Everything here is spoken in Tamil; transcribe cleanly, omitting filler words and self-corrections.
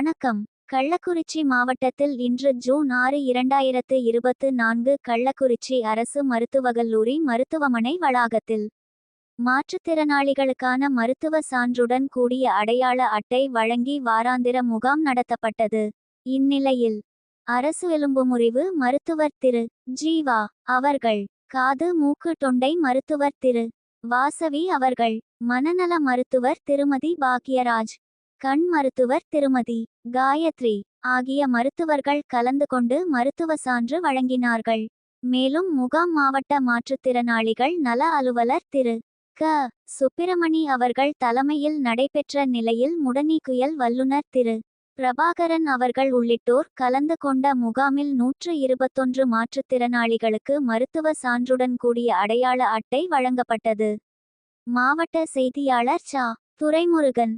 வணக்கம். கள்ளக்குறிச்சி மாவட்டத்தில் இன்று ஜூன் 6, 2024 கள்ளக்குறிச்சி அரசு மருத்துவக்கல்லூரி மருத்துவமனை வளாகத்தில் மாற்றுத்திறனாளிகளுக்கான மருத்துவ சான்றுடன் கூடிய அடையாள அட்டை வழங்கி வாராந்திர முகாம் நடத்தப்பட்டது. இந்நிலையில் அரசு எலும்பு முறிவு மருத்துவர் திரு. ஜீவா அவர்கள், காது மூக்கு தொண்டை மருத்துவர் திரு. வாசவி அவர்கள், மனநல மருத்துவர் திருமதி பாக்யராஜ், கண் மருத்துவர் திருமதி. காயத்ரி ஆகிய மருத்துவர்கள் கலந்து கொண்டு மருத்துவ சான்று வழங்கினார்கள். மேலும் முகாம் மாவட்ட மாற்றுத்திறனாளிகள் நல அலுவலர் திரு. க. சுப்பிரமணி அவர்கள் தலைமையில் நடைபெற்ற நிலையில் முடநீக்குயியல் வல்லுநர் திரு. பிரபாகரன் அவர்கள் உள்ளிட்டோர் கலந்து கொண்ட முகாமில் 121 மாற்றுத்திறனாளிகளுக்கு மருத்துவ சான்றுடன் கூடிய அடையாள அட்டை வழங்கப்பட்டது. மாவட்ட செய்தியாளர் ச. துரைமுருகன்.